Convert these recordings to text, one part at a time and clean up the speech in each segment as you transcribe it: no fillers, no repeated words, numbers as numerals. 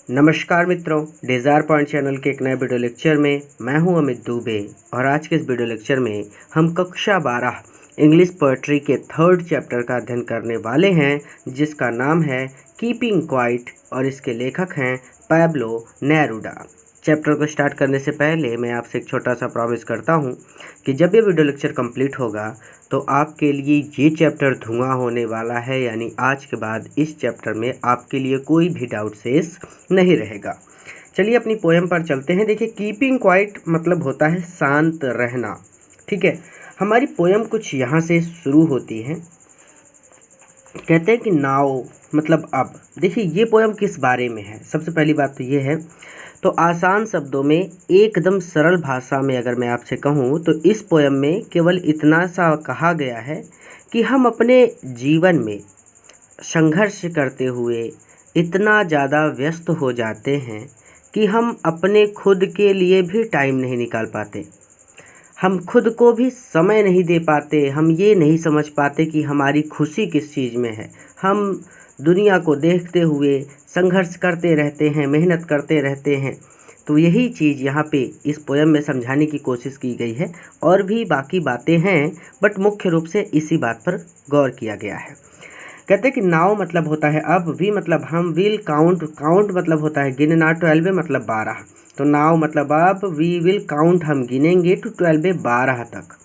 नमस्कार मित्रों, desire point channel के एक नए वीडियो लेक्चर में मैं हूं अमित दुबे। और आज के इस वीडियो लेक्चर में हम कक्षा 12 इंग्लिश पोएट्री के थर्ड चैप्टर का अध्ययन करने वाले हैं, जिसका नाम है कीपिंग क्वाइट और इसके लेखक हैं पैब्लो नेरूदा। चैप्टर को स्टार्ट करने से पहले मैं आपसे एक छोटा सा प्रॉमिस करता हूं कि जब ये वीडियो लेक्चर कंप्लीट होगा तो आपके लिए ये चैप्टर धुआं होने वाला है, यानी आज के बाद इस चैप्टर में आपके लिए कोई भी डाउट शेष नहीं रहेगा। चलिए अपनी पोएम पर चलते हैं। देखिए, कीपिंग क्वाइट मतलब होता है शांत रहना। ठीक है, हमारी पोएम कुछ यहाँ से शुरू होती है। कहते हैं कि नाउ मतलब अब। देखिए, ये पोएम किस बारे में है, सबसे पहली बात तो ये है। तो आसान शब्दों में, एकदम सरल भाषा में अगर मैं आपसे कहूँ तो इस पोएम में केवल इतना सा कहा गया है कि हम अपने जीवन में संघर्ष करते हुए इतना ज़्यादा व्यस्त हो जाते हैं कि हम अपने खुद के लिए भी टाइम नहीं निकाल पाते, हम खुद को भी समय नहीं दे पाते, हम ये नहीं समझ पाते कि हमारी खुशी किस चीज़ में है। हम दुनिया को देखते हुए संघर्ष करते रहते हैं, मेहनत करते रहते हैं। तो यही चीज़ यहाँ पे इस पोएम में समझाने की कोशिश की गई है। और भी बाकी बातें हैं, बट मुख्य रूप से इसी बात पर गौर किया गया है। कहते हैं कि नाउ मतलब होता है अब, वी मतलब हम, विल काउंट, काउंट मतलब होता है गिनना, 12 मतलब 12। तो नाउ मतलब अब, वी विल काउंट हम गिनेंगे, टू 12 12 तक।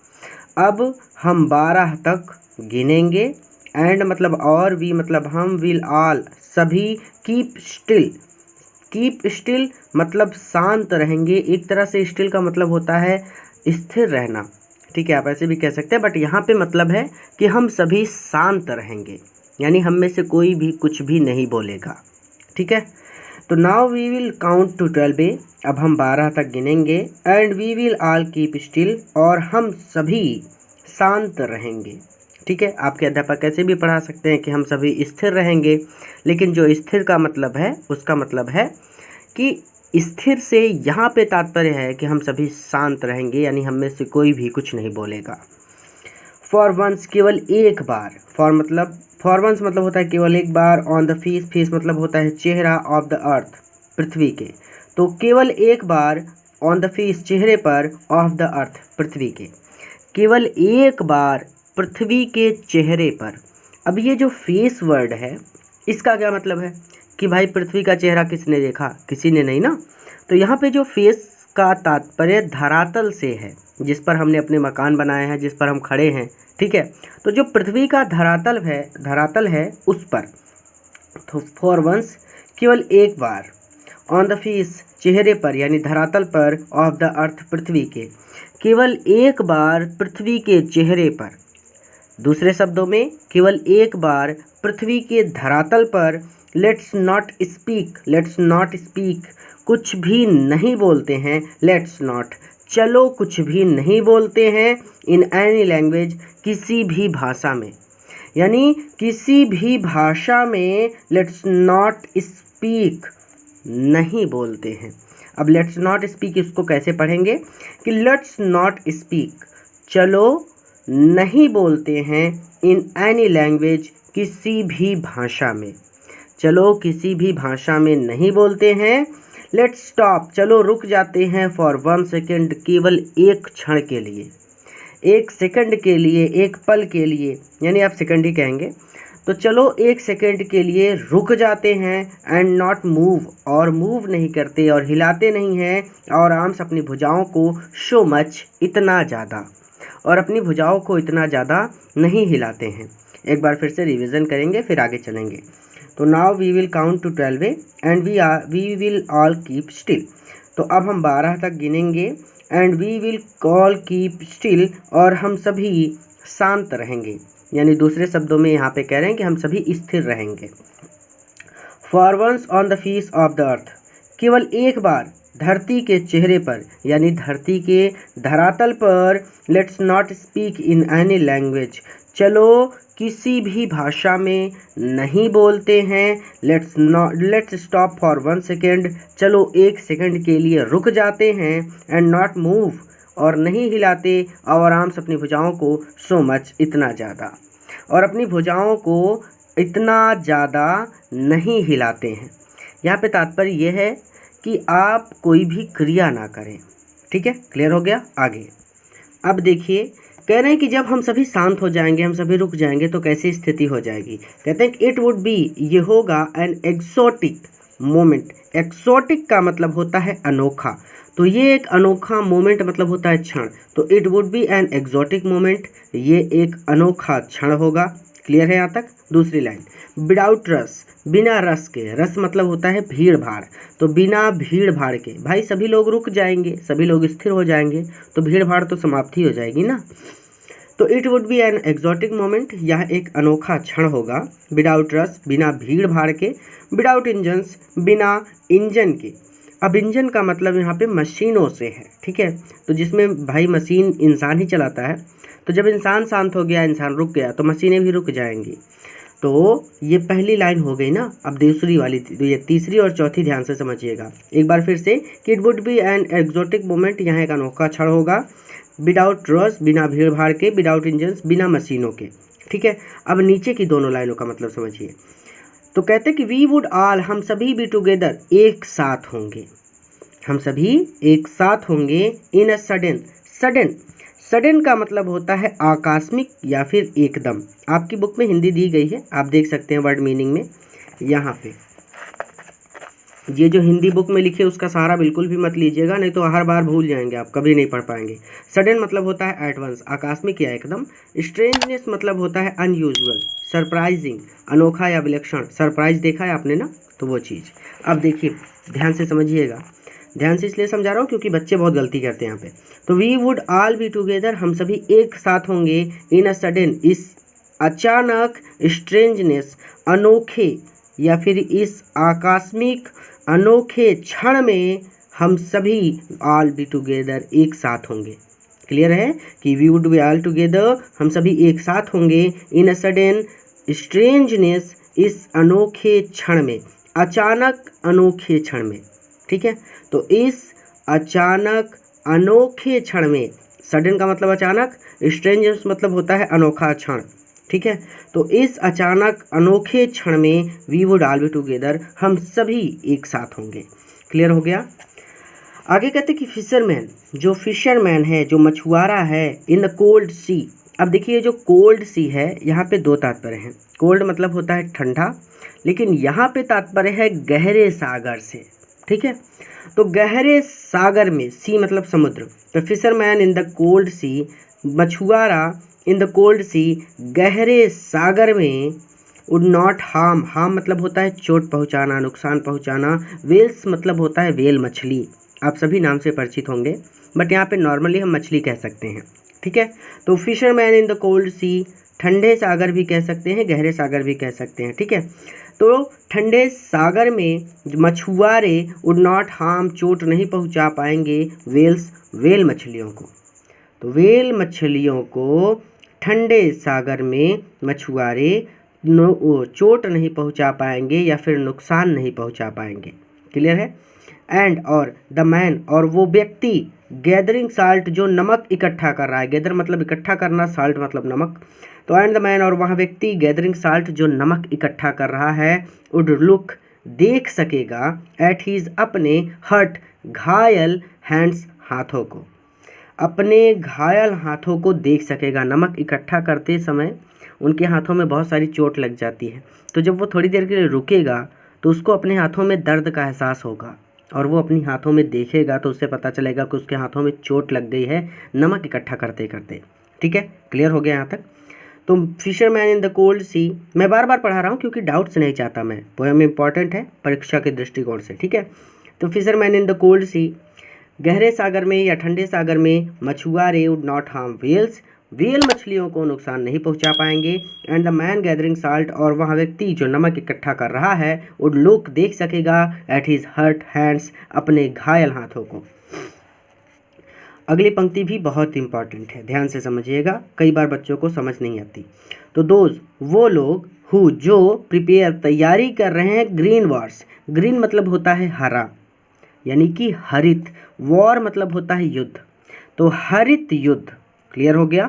अब हम 12 तक गिनेंगे। एंड मतलब और, वी मतलब हम, विल ऑल सभी, कीप स्टिल, कीप स्टिल मतलब शांत रहेंगे। एक तरह से स्टिल का मतलब होता है स्थिर रहना। ठीक है, आप ऐसे भी कह सकते हैं, बट यहाँ पे मतलब है कि हम सभी शांत रहेंगे, यानी हम में से कोई भी कुछ भी नहीं बोलेगा। ठीक है, तो now we will count to 12, अब हम 12 तक गिनेंगे। And we will all keep still, और हम सभी शांत रहेंगे। ठीक है, आपके अध्यापक ऐसे भी पढ़ा सकते हैं कि हम सभी स्थिर रहेंगे, लेकिन जो स्थिर का मतलब है उसका मतलब है कि स्थिर से यहाँ पे तात्पर्य है कि हम सभी शांत रहेंगे, यानी हम में से कोई भी कुछ नहीं बोलेगा। फॉर वंस केवल एक बार, फॉर वंस मतलब होता है केवल एक बार। ऑन द फेस, फेस मतलब होता है चेहरा, ऑफ द अर्थ पृथ्वी के। तो केवल एक बार, ऑन द फेस चेहरे पर, ऑफ द अर्थ पृथ्वी के, केवल एक बार पृथ्वी के चेहरे पर। अब ये जो फेस वर्ड है, इसका क्या मतलब है कि भाई पृथ्वी का चेहरा किसने देखा, किसी ने नहीं ना। तो यहाँ पे जो फेस का तात्पर्य धरातल से है, जिस पर हमने अपने मकान बनाए हैं, जिस पर हम खड़े हैं। ठीक है, तो जो पृथ्वी का धरातल है उस पर। तो फॉर वंस केवल एक बार, ऑन द फेस चेहरे पर यानी धरातल पर, ऑफ द अर्थ पृथ्वी के, केवल एक बार पृथ्वी के चेहरे पर। दूसरे शब्दों में, केवल एक बार पृथ्वी के धरातल पर। लेट्स नॉट स्पीक, कुछ भी नहीं बोलते हैं। लेट्स नॉट चलो कुछ भी नहीं बोलते हैं। इन एनी लैंग्वेज किसी भी भाषा में, यानी किसी भी भाषा में लेट्स नॉट स्पीक नहीं बोलते हैं। अब लेट्स नॉट स्पीक इसको कैसे पढ़ेंगे कि लेट्स नॉट स्पीक चलो नहीं बोलते हैं। इन एनी लैंग्वेज किसी भी भाषा में, चलो किसी भी भाषा में नहीं बोलते हैं। लेट्स स्टॉप चलो रुक जाते हैं। फॉर 1 सेकेंड केवल एक क्षण के लिए, एक सेकंड के लिए, एक पल के लिए, यानी आप सेकंड ही कहेंगे। तो चलो एक सेकंड के लिए रुक जाते हैं। एंड नॉट मूव, और मूव नहीं करते और हिलाते नहीं हैं। और आर्म्स अपनी भुजाओं को, शो मच इतना ज़्यादा, और अपनी भुजाओं को इतना ज़्यादा नहीं हिलाते हैं। एक बार फिर से रिवीजन करेंगे, फिर आगे चलेंगे। तो now we will count to 12 and we will all keep still. तो अब हम 12 तक गिनेंगे। And we will all keep still, और हम सभी शांत रहेंगे, यानी दूसरे शब्दों में यहाँ पे कह रहे हैं कि हम सभी स्थिर रहेंगे। For once on the face of the earth, केवल एक बार धरती के चेहरे पर, यानी धरती के धरातल पर। Let's not speak in any language, चलो किसी भी भाषा में नहीं बोलते हैं। लेट्स स्टॉप फॉर 1 सेकेंड, चलो एक सेकंड के लिए रुक जाते हैं। एंड नॉट मूव, और नहीं हिलाते। और आर्म्स अपनी भुजाओं को, सो मच इतना ज़्यादा, और अपनी भुजाओं को इतना ज़्यादा नहीं हिलाते हैं। यहाँ पे तात्पर्य यह है कि आप कोई भी क्रिया ना करें। ठीक है, क्लियर हो गया। आगे अब देखिए, कह रहे हैं कि जब हम सभी शांत हो जाएंगे, हम सभी रुक जाएंगे तो कैसी स्थिति हो जाएगी। कहते हैं कि इट वुड बी, ये होगा एन एक्सोटिक मोमेंट। एक्सोटिक का मतलब होता है अनोखा, तो ये एक अनोखा मोमेंट मतलब होता है क्षण। तो it would be an exotic moment, ये एक अनोखा क्षण होगा। क्लियर है यहाँ तक। दूसरी लाइन, विदाउट रस, बिना रस के, रस मतलब होता है भीड़ भाड़, तो बिना भीड़ भाड़ के भाई सभी लोग रुक जाएंगे, सभी लोग स्थिर हो जाएंगे, तो भीड़ भाड़ तो समाप्ति हो जाएगी ना। तो it would be an exotic moment, यह एक अनोखा क्षण होगा। विदाउट रस, बिना भीड़ भाड़ के। विदाउट इंजन्स, बिना इंजन के। अब इंजन का मतलब यहाँ पे मशीनों से है। ठीक है, तो जिसमें भाई मशीन इंसान ही चलाता है, तो जब इंसान शांत हो गया, इंसान रुक गया, तो मशीनें भी रुक जाएंगी। तो ये पहली लाइन हो गई ना। अब दूसरी वाली, ये तीसरी और चौथी ध्यान से समझिएगा एक बार फिर से कि it would be an exotic moment, यहाँ एक अनोखा क्षण होगा। विदाउट रस, बिना भीड़ भाड़ के। विदाउट इंजन्स, बिना मशीनों के। ठीक है, अब नीचे की दोनों लाइनों का मतलब समझिए। तो कहते हैं कि वी वुड ऑल, हम सभी भी टुगेदर, एक साथ होंगे, हम सभी एक साथ होंगे। इन अ सडन, सडन, सडन का मतलब होता है आकस्मिक या फिर एकदम। आपकी बुक में हिंदी दी गई है, आप देख सकते हैं वर्ड मीनिंग में। यहाँ पे ये जो हिंदी बुक में लिखे उसका सहारा बिल्कुल भी मत लीजिएगा, नहीं तो हर बार भूल जाएंगे, आप कभी नहीं पढ़ पाएंगे। सडन मतलब होता है एट वंस, आकस्मिक या एकदम। स्ट्रेंजनेस मतलब होता है अनयूजुअल, सरप्राइजिंग, अनोखा या विलक्षण। सरप्राइज देखा है आपने ना, तो वो चीज़। अब देखिए ध्यान से समझिएगा, ध्यान से इसलिए समझा रहा हूँ क्योंकि बच्चे बहुत गलती करते हैं यहाँ पे। तो we would all be together, हम सभी एक साथ होंगे। इन अ सडन, इस अचानक। स्ट्रेंजनेस, अनोखे या फिर इस आकस्मिक अनोखे क्षण में हम सभी ऑल बी टुगेदर, एक साथ होंगे। क्लियर है कि we would be all together, हम सभी एक साथ होंगे। इन अ सडन स्ट्रेंजनेस, इस अनोखे क्षण में, अचानक अनोखे क्षण में। ठीक है, तो इस अचानक अनोखे क्षण में, सडन का मतलब अचानक, स्ट्रेंजनेस मतलब होता है अनोखा क्षण। ठीक है, तो इस अचानक अनोखे क्षण में we would all be together, हम सभी एक साथ होंगे। क्लियर हो गया। आगे कहते हैं कि फिशरमैन, जो फिशरमैन है, जो मछुआरा है, इन द कोल्ड सी। अब देखिए जो कोल्ड सी है, यहाँ पे दो तात्पर्य हैं। कोल्ड मतलब होता है ठंडा, लेकिन यहाँ पे तात्पर्य है गहरे सागर से। ठीक है, तो गहरे सागर में, सी मतलब समुद्र, तो फिशरमैन इन द कोल्ड सी, मछुआरा इन द कोल्ड सी, गहरे सागर में। वुड नॉट हार्म, हार्म मतलब होता है चोट पहुंचाना, नुकसान पहुंचाना। वेल्स मतलब होता है वेल, मछली। आप सभी नाम से परिचित होंगे, बट यहाँ पे नॉर्मली हम मछली कह सकते हैं। ठीक है, तो फिशरमैन इन द कोल्ड सी, ठंडे सागर भी कह सकते हैं, गहरे सागर भी कह सकते हैं। ठीक है, तो ठंडे सागर में मछुआरे वुड नॉट हार्म, चोट नहीं पहुंचा पाएंगे, वेल्स, वेल मछलियों को। तो वेल मछलियों को ठंडे सागर में मछुआरे चोट नहीं पहुंचा पाएंगे या फिर नुकसान नहीं पहुंचा पाएंगे। क्लियर है। एंड, और द मैन, और वो व्यक्ति, गैदरिंग साल्ट, जो नमक इकट्ठा कर रहा है। गैदर मतलब इकट्ठा करना, साल्ट मतलब नमक। तो एंड द मैन, और वह व्यक्ति, गैदरिंग साल्ट, जो नमक इकट्ठा कर रहा है, वुड लुक, देख सकेगा, एट हीज, अपने, हर्ट, घायल, हैंड्स, हाथों को, अपने घायल हाथों को देख सकेगा। नमक इकट्ठा करते समय उनके हाथों में बहुत सारी चोट लग जाती है, तो जब वो थोड़ी देर के लिए रुकेगा तो उसको अपने हाथों में दर्द का एहसास होगा, और वो अपनी हाथों में देखेगा तो उससे पता चलेगा कि उसके हाथों में चोट लग गई है नमक इकट्ठा करते करते। ठीक है, क्लियर हो गया यहाँ तक। तो फिशरमैन इन द कोल्ड सी, मैं बार बार पढ़ा रहा हूँ क्योंकि डाउट्स नहीं चाहता मैं, पोएम इंपॉर्टेंट है परीक्षा के दृष्टिकोण से। ठीक है, तो fisherman in the cold sea, गहरे सागर में या ठंडे सागर में मछुआरे would not harm whales, whale मछलियों को नुकसान नहीं पहुंचा पाएंगे। And the man gathering salt, और वह व्यक्ति जो नमक इकट्ठा कर रहा है, वुड लुक, देख सकेगा, एट हिज हर्ट हैंड्स, अपने घायल हाथों को। अगली पंक्ति भी बहुत इंपॉर्टेंट है, ध्यान से समझिएगा, कई बार बच्चों को समझ नहीं आती। तो दोज, वो लोग, हु, जो, प्रिपेयर, तैयारी कर रहे हैं, ग्रीन वॉर्स, ग्रीन मतलब होता है हरा यानी कि हरित, वॉर मतलब होता है युद्ध, तो हरित युद्ध। क्लियर हो गया।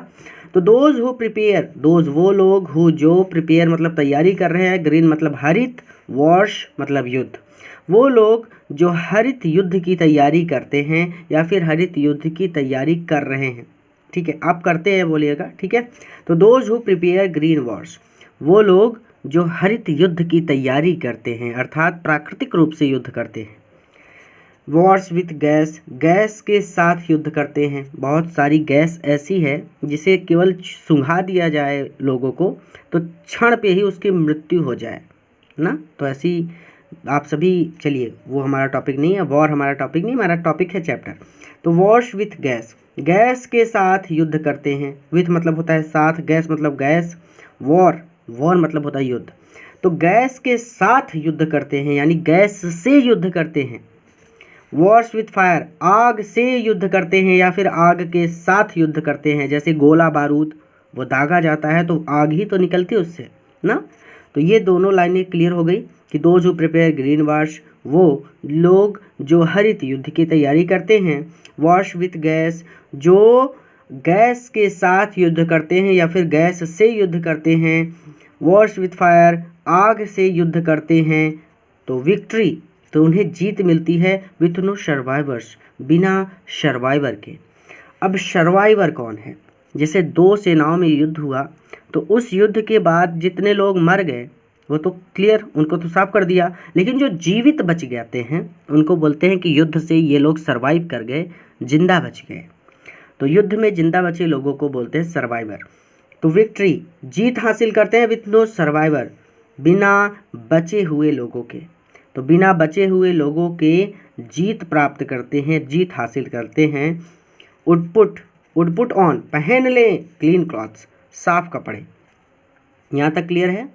तो दोज हु प्रिपेयर, दोज वो लोग, हु जो, प्रिपेयर मतलब तैयारी कर रहे हैं, ग्रीन मतलब हरित, वॉर्स मतलब युद्ध, वो लोग जो हरित युद्ध की तैयारी करते हैं या फिर हरित युद्ध की तैयारी कर रहे हैं। ठीक है, आप करते हैं बोलिएगा। ठीक है, तो those who prepare green Wars, वो लोग जो हरित युद्ध की तैयारी करते हैं अर्थात प्राकृतिक रूप से युद्ध करते हैं। वॉर्स विथ गैस, गैस के साथ युद्ध करते हैं। बहुत सारी गैस ऐसी है जिसे केवल सुंघा दिया जाए लोगों को तो क्षण पे ही उसकी मृत्यु हो जाए ना, तो ऐसी आप सभी, चलिए वो हमारा टॉपिक नहीं है, वॉर हमारा टॉपिक नहीं, हमारा टॉपिक है चैप्टर। तो वॉर्स विथ गैस, गैस के साथ युद्ध करते हैं। विथ मतलब होता है साथ, गैस मतलब गैस, वॉर वॉर मतलब होता है युद्ध। तो गैस के साथ युद्ध करते हैं यानी गैस से युद्ध करते हैं। वॉर्स विथ फायर, आग से युद्ध करते हैं या फिर आग के साथ युद्ध करते हैं। जैसे गोला बारूद वो दागा जाता है तो आग ही तो निकलती है उससे ना। तो ये दोनों लाइनें क्लियर हो गई कि those who prepare green Wars, वो लोग जो हरित युद्ध की तैयारी करते हैं। वॉर्स विथ गैस, जो गैस के साथ युद्ध करते हैं या फिर गैस से युद्ध करते हैं। वॉर्स विथ फायर, आग से युद्ध करते हैं। तो विक्ट्री, तो उन्हें जीत मिलती है विथ नो सर्वाइवर्स, बिना सर्वाइवर के। अब सर्वाइवर कौन है? जैसे दो सेनाओं में युद्ध हुआ तो उस युद्ध के बाद जितने लोग मर गए वो तो क्लियर, उनको तो साफ कर दिया, लेकिन जो जीवित बच जाते हैं उनको बोलते हैं कि युद्ध से ये लोग सरवाइव कर गए, जिंदा बच गए। तो युद्ध में जिंदा बचे लोगों को बोलते हैं सर्वाइवर। तो विक्ट्री, जीत हासिल करते हैं विथ नो सर्वाइवर, बिना बचे हुए लोगों के। तो बिना बचे हुए लोगों के जीत प्राप्त करते हैं, जीत हासिल करते हैं। उडपुट, उडपुट ऑन, पहन लें क्लीन क्लॉथ्स, साफ कपड़े। यहाँ तक क्लियर है?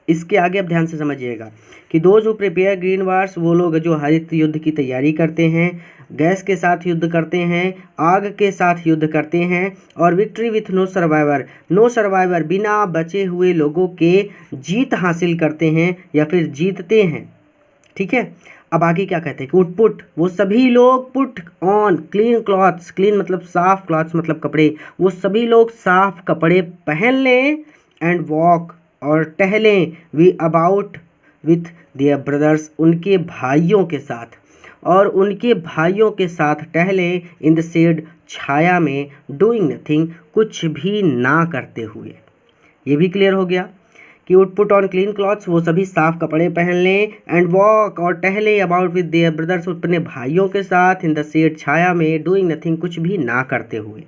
इसके आगे अब ध्यान से समझिएगा कि those who prepare green Wars, वो लोग जो हरित युद्ध की तैयारी करते हैं, गैस के साथ युद्ध करते हैं, आग के साथ युद्ध करते हैं। और victory with no survivor, no survivor, बिना बचे हुए लोगों के जीत हासिल करते हैं या फिर जीतते हैं। ठीक है, अब आगे क्या कहते हैं कि उडपुट, वो सभी लोग put on clean clothes, clean मतलब साफ, क्लॉथ्स मतलब कपड़े, वो सभी लोग साफ कपड़े पहन लें। एंड वॉक, और टहलें we about with their brothers, उनके भाइयों के साथ, और उनके भाइयों के साथ टहलें इन द शेड, छाया में, डूइंग नथिंग, कुछ भी ना करते हुए। ये भी क्लियर हो गया कि would put on clean clothes, वो सभी साफ कपड़े पहन लें। एंड वॉक, और टहले अबाउट विद देयर ब्रदर्स, अपने भाइयों के साथ, इन द शेड, छाया में, डूइंग नथिंग, कुछ भी ना करते हुए।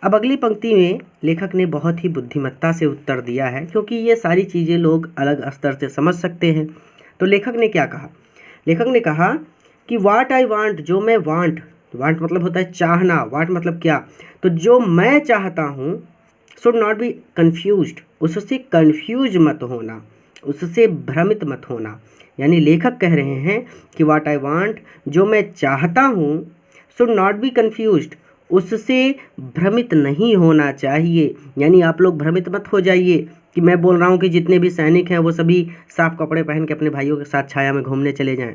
अब अगली पंक्ति में लेखक ने बहुत ही बुद्धिमत्ता से उत्तर दिया है, क्योंकि ये सारी चीज़ें लोग अलग स्तर से समझ सकते हैं। तो लेखक ने क्या कहा? लेखक ने कहा कि वाट आई वांट, जो मैं वांट, वांट मतलब होता है चाहना, वाट मतलब क्या, तो जो मैं चाहता हूँ, शुड नॉट बी कन्फ्यूज्ड, उससे कन्फ्यूज मत होना, उससे भ्रमित मत होना। यानी लेखक कह रहे हैं कि वाट आई वांट, जो मैं चाहता हूँ, शुड नॉट बी कन्फ्यूज्ड, उससे भ्रमित नहीं होना चाहिए। यानी आप लोग भ्रमित मत हो जाइए कि मैं बोल रहा हूँ कि जितने भी सैनिक हैं वो सभी साफ कपड़े पहन के अपने भाइयों के साथ छाया में घूमने चले जाएं।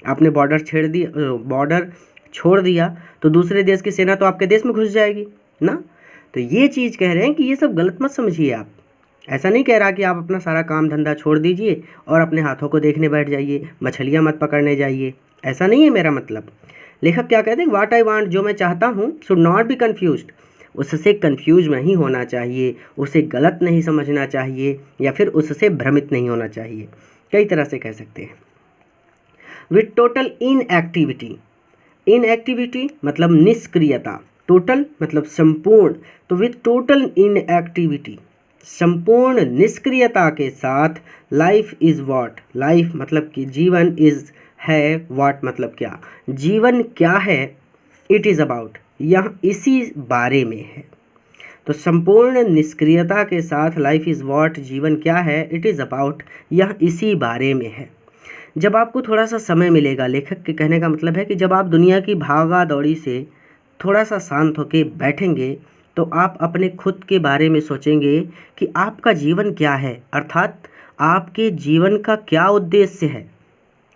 आपने बॉर्डर छोड़ दिया तो दूसरे देश की सेना तो आपके देश में घुस जाएगी ना। तो ये चीज़ कह रहे हैं कि ये सब गलत मत समझिए। आप ऐसा नहीं कह रहा कि आप अपना सारा काम धंधा छोड़ दीजिए और अपने हाथों को देखने बैठ जाइए, मछलियाँ मत पकड़ने जाइए, ऐसा नहीं है मेरा मतलब। लेखक क्या कहते हैं? वाट आई वांट, जो मैं चाहता हूँ, शुड नॉट बी कन्फ्यूज्ड, उससे कन्फ्यूज नहीं होना चाहिए, उसे गलत नहीं समझना चाहिए या फिर उससे भ्रमित नहीं होना चाहिए। कई तरह से कह सकते हैं। विथ टोटल इनएक्टिविटी, इनएक्टिविटी मतलब निष्क्रियता, टोटल मतलब संपूर्ण, तो विथ टोटल इनएक्टिविटी, संपूर्ण निष्क्रियता के साथ, लाइफ इज़ व्हाट, लाइफ मतलब कि जीवन, इज़ है, व्हाट मतलब क्या, जीवन क्या है, इट इज़ अबाउट, यह इसी बारे में है। तो संपूर्ण निष्क्रियता के साथ लाइफ इज़ व्हाट, जीवन क्या है, इट इज़ अबाउट, यह इसी बारे में है। जब आपको थोड़ा सा समय मिलेगा, लेखक के कहने का मतलब है कि जब आप दुनिया की भागा दौड़ी से थोड़ा सा शांत होकर बैठेंगे तो आप अपने खुद के बारे में सोचेंगे कि आपका जीवन क्या है, अर्थात आपके जीवन का क्या उद्देश्य है,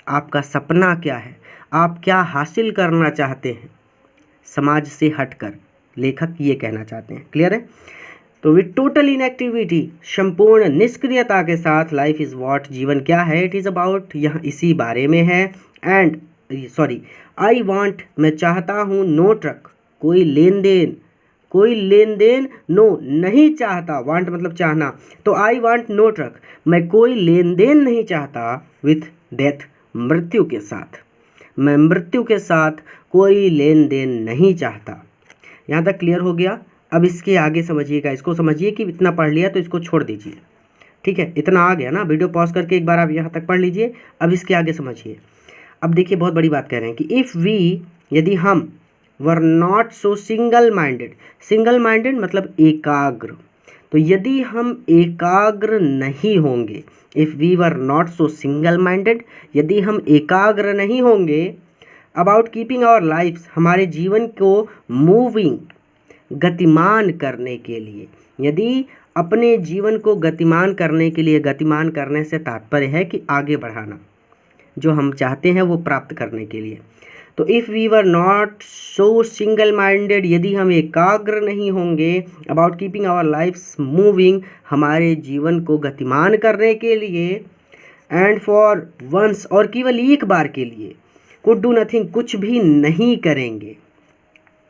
आपका सपना क्या है, आप क्या हासिल करना चाहते हैं समाज से हटकर। लेखक ये कहना चाहते हैं। क्लियर है? तो विथ टोटल इनएक्टिविटी, संपूर्ण निष्क्रियता के साथ, लाइफ इज़ व्हाट, जीवन क्या है, इट इज़ अबाउट, यह इसी बारे में है। एंड सॉरी आई वांट मैं चाहता हूँ, नो ट्रक कोई लेन देन, कोई लेन देन, नो नहीं चाहता, वांट मतलब चाहना, तो आई वांट नो ट्रक मैं कोई लेन देन नहीं चाहता विथ डेथ मृत्यु के साथ, मैं मृत्यु के साथ कोई लेन देन नहीं चाहता। यहाँ तक क्लियर हो गया। अब इसके आगे समझिएगा, इसको समझिए कि इतना पढ़ लिया तो इसको छोड़ दीजिए, ठीक है, इतना आ गया ना, वीडियो पॉज करके एक बार आप यहाँ तक पढ़ लीजिए। अब इसके आगे समझिए। अब देखिए बहुत बड़ी बात कह रहे हैं कि इफ़ वी, यदि हम, were not so single minded, single minded मतलब एकाग्र, तो यदि हम एकाग्र नहीं होंगे, if we were not so single minded, यदि हम एकाग्र नहीं होंगे, अबाउट कीपिंग आवर लाइफ्स, हमारे जीवन को मूविंग, गतिमान करने के लिए, यदि अपने जीवन को गतिमान करने के लिए, गतिमान करने से तात्पर्य है कि आगे बढ़ाना, जो हम चाहते हैं वो प्राप्त करने के लिए, तो if we were not so single minded, यदि हम एकाग्र नहीं होंगे, about keeping our lives moving, हमारे जीवन को गतिमान करने के लिए, एंड फॉर वंस, और केवल एक बार के लिए, कुड डू नथिंग, कुछ भी नहीं करेंगे,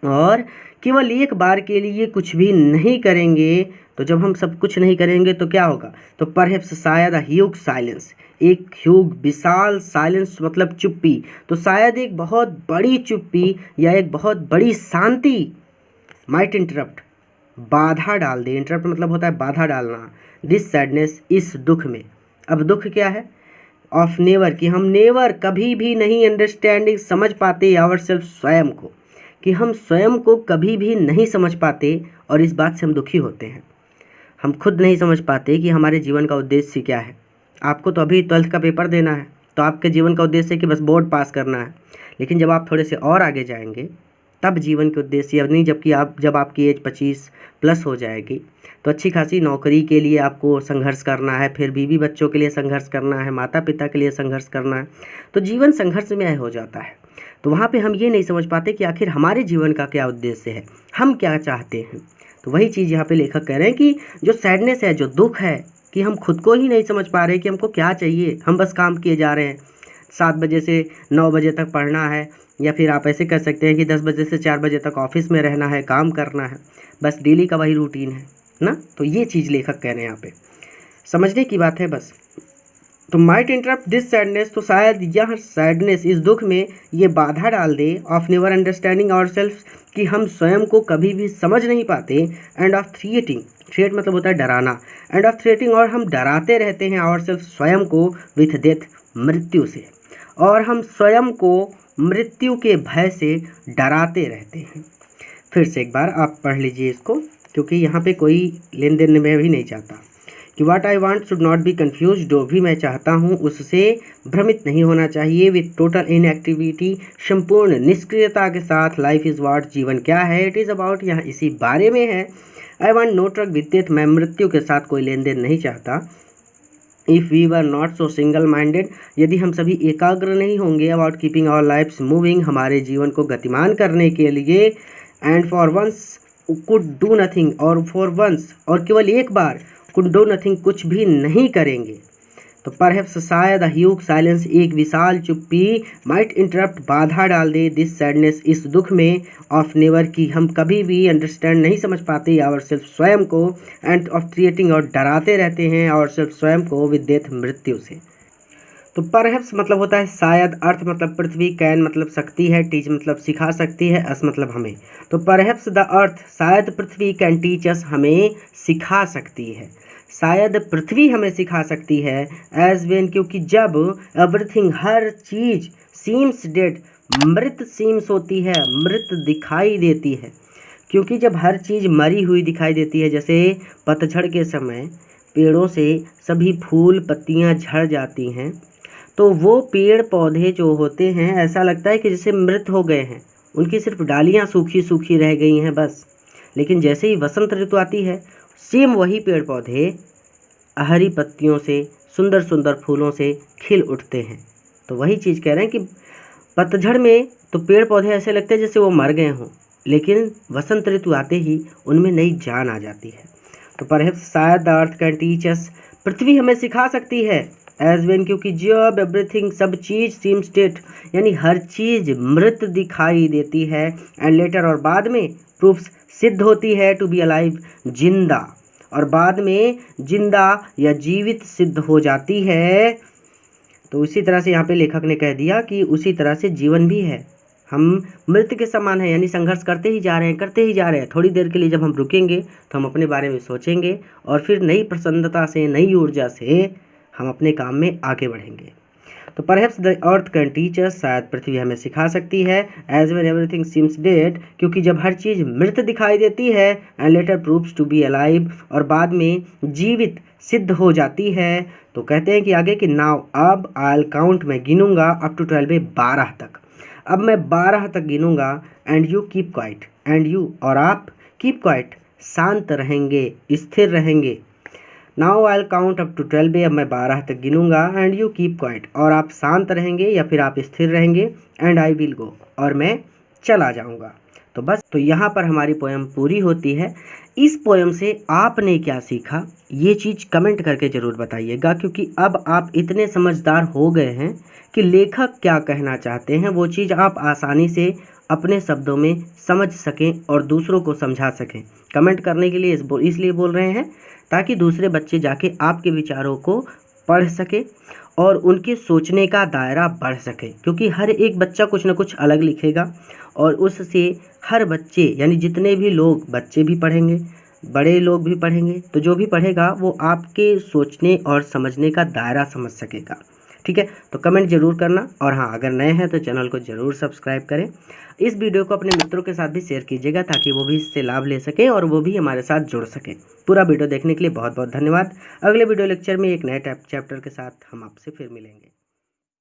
और केवल एक बार के लिए कुछ भी नहीं करेंगे, तो जब हम सब कुछ नहीं करेंगे तो क्या होगा, तो परहैप्स शायद ह्यूग साइलेंस, एक ह्यूग विशाल साइलेंस मतलब चुप्पी, तो शायद एक बहुत बड़ी चुप्पी या एक बहुत बड़ी शांति, माइट इंटरप्ट बाधा डाल दे, इंटरप्ट मतलब होता है बाधा डालना, दिस सैडनेस इस दुख में। अब दुख क्या है, ऑफ नेवर, कि हम नेवर कभी भी नहीं अंडरस्टैंडिंग समझ पाते आवर सेल्फ स्वयं को, कि हम स्वयं को कभी भी नहीं समझ पाते, और इस बात से हम दुखी होते हैं। हम खुद नहीं समझ पाते कि हमारे जीवन का उद्देश्य क्या है। आपको तो अभी 12th का पेपर देना है, तो आपके जीवन का उद्देश्य है कि बस बोर्ड पास करना है, लेकिन जब आप थोड़े से और आगे जाएंगे तब जीवन के उद्देश्य अब नहीं, जबकि जब आपकी एज 25 प्लस हो जाएगी तो अच्छी खासी नौकरी के लिए आपको संघर्ष करना है, फिर बीवी बच्चों के लिए संघर्ष करना है, माता पिता के लिए संघर्ष करना है, तो जीवन संघर्षमय हो जाता है। तो वहाँ पे हम ये नहीं समझ पाते कि आखिर हमारे जीवन का क्या उद्देश्य है, हम क्या चाहते हैं। तो वही चीज़ यहाँ पे लेखक कह रहे हैं कि जो सैडनेस है, जो दुख है, कि हम खुद को ही नहीं समझ पा रहे कि हमको क्या चाहिए, हम बस काम किए जा रहे हैं, 7 बजे से 9 बजे तक पढ़ना है, या फिर आप ऐसे कर सकते हैं कि 10 बजे से 4 बजे तक ऑफिस में रहना है, काम करना है, बस डेली का वही रूटीन है ना। तो ये चीज़ लेखक कह रहे हैं यहाँ पे, समझने की बात है बस। तो माइट इंटरप्ट दिस सैडनेस, तो शायद यह सैडनेस, इस दुख में ये बाधा डाल दे, of never understanding our self, कि हम स्वयं को कभी भी समझ नहीं पाते, एंड ऑफ थ्रिएटिंग, थ्रेट मतलब होता है डराना, एंड ऑफ थ्रेटिंग, और हम डराते रहते हैं आवर सेल्फ स्वयं को, विथ डेथ मृत्यु से, और हम स्वयं को मृत्यु के भय से डराते रहते हैं। फिर से एक बार आप पढ़ लीजिए इसको, क्योंकि यहाँ पे कोई लेन देन में भी नहीं चाहता कि what I want should not be confuse, जो भी मैं चाहता हूँ उससे भ्रमित नहीं होना चाहिए, विथ टोटल इनएक्टिविटी, संपूर्ण निष्क्रियता के साथ, लाइफ इज़ व्हाट, जीवन क्या है, इट इज़ अबाउट, यहाँ इसी बारे में है, I want no truck with death, मैं मृत्यु के साथ कोई लेन देन नहीं चाहता, if we were not so single minded, यदि हम सभी एकाग्र नहीं होंगे, about keeping our lives moving, हमारे जीवन को गतिमान करने के लिए, and for once could do nothing, और फॉर वंस, और केवल एक बार, कुड डू नथिंग, कुछ भी नहीं करेंगे, तो परहैप्स शायद ह्यूग साइलेंस, एक विशाल चुप्पी, माइट इंटरप्ट बाधा डाल दे, दिस सैडनेस, इस दुख में, ऑफ नेवर, की हम कभी भी अंडरस्टैंड नहीं समझ पाते आवर सेल्फ स्वयं को, एंड ऑफ क्रिएटिंग, और डराते रहते हैं आवर सेल्फ स्वयं को, विद डेथ मृत्यु से। तो परहैप्स मतलब होता है शायद, अर्थ मतलब पृथ्वी, कैन मतलब सकती है, टीच मतलब सिखा सकती है, अस मतलब हमें, तो परहैप्स द अर्थ, शायद पृथ्वी, कैन टीच अस, हमें सिखा सकती है, शायद पृथ्वी हमें सिखा सकती है, एज वेन, क्योंकि जब, एवरीथिंग हर चीज़, सीम्स डेड मृत सीम्स होती है, मृत दिखाई देती है, क्योंकि जब हर चीज़ मरी हुई दिखाई देती है, जैसे पतझड़ के समय पेड़ों से सभी फूल पत्तियां झड़ जाती हैं, तो वो पेड़ पौधे जो होते हैं ऐसा लगता है कि जैसे मृत हो गए हैं, उनकी सिर्फ डालियां सूखी सूखी रह गई हैं बस। लेकिन जैसे ही वसंत ऋतु आती है, सेम वही पेड़ पौधे हरी पत्तियों से, सुंदर सुंदर फूलों से खिल उठते हैं। तो वही चीज़ कह रहे हैं कि पतझड़ में तो पेड़ पौधे ऐसे लगते हैं जैसे वो मर गए हों, लेकिन वसंत ऋतु आते ही उनमें नई जान आ जाती है। तो परहैप्स शायद the earth can teach us, पृथ्वी हमें सिखा सकती है, एज वेन क्योंकि जब, एवरीथिंग सब चीज़, सीम्स डेड यानी हर चीज़ मृत दिखाई देती है, एंड लेटर और बाद में, प्रूफ्स सिद्ध होती है, टू बी अलाइव जिंदा और बाद में जिंदा या जीवित सिद्ध हो जाती है। तो उसी तरह से यहाँ पे लेखक ने कह दिया कि उसी तरह से जीवन भी है, हम मृत के समान है, यानी संघर्ष करते ही जा रहे हैं, करते ही जा रहे हैं। थोड़ी देर के लिए जब हम रुकेंगे तो हम अपने बारे में सोचेंगे और फिर नई प्रसन्नता से, नई ऊर्जा से हम अपने काम में आगे बढ़ेंगे। तो perhaps the earth can teach us, शायद पृथ्वी हमें सिखा सकती है, as when everything seems dead क्योंकि जब हर चीज़ मृत दिखाई देती है, and later proves to be alive और बाद में जीवित सिद्ध हो जाती है। तो कहते हैं कि आगे कि नाउ अब आई विल काउंट, मैं गिनूंगा अप टू 12 12 तक। अब मैं 12 तक गिनूंगा, and you keep quiet, and you और आप कीप क्वाइट शांत रहेंगे, स्थिर रहेंगे। Now I will count up to 12, अब मैं 12 तक गिनूंगा, एंड यू कीप क्वाइट और आप शांत रहेंगे या फिर आप स्थिर रहेंगे, एंड आई विल गो और मैं चला जाऊंगा। तो बस, तो यहाँ पर हमारी पोएम पूरी होती है। इस पोएम से आपने क्या सीखा ये चीज़ कमेंट करके ज़रूर बताइएगा, क्योंकि अब आप इतने समझदार हो गए हैं कि लेखक क्या कहना चाहते हैं वो चीज़ आप आसानी से अपने शब्दों में समझ सकें और दूसरों को समझा सकें। कमेंट करने के लिए इसलिए बोल रहे हैं ताकि दूसरे बच्चे जाके आपके विचारों को पढ़ सके और उनके सोचने का दायरा बढ़ सके, क्योंकि हर एक बच्चा कुछ ना कुछ अलग लिखेगा और उससे हर बच्चे यानी जितने भी लोग, बच्चे भी पढ़ेंगे, बड़े लोग भी पढ़ेंगे, तो जो भी पढ़ेगा वो आपके सोचने और समझने का दायरा समझ सकेगा। ठीक है, तो कमेंट जरूर करना, और हाँ अगर नए हैं तो चैनल को ज़रूर सब्सक्राइब करें। इस वीडियो को अपने मित्रों के साथ भी शेयर कीजिएगा ताकि वो भी इससे लाभ ले सकें और वो भी हमारे साथ जुड़ सकें। पूरा वीडियो देखने के लिए बहुत बहुत धन्यवाद। अगले वीडियो लेक्चर में एक नए चैप्टर के साथ हम आपसे फिर मिलेंगे।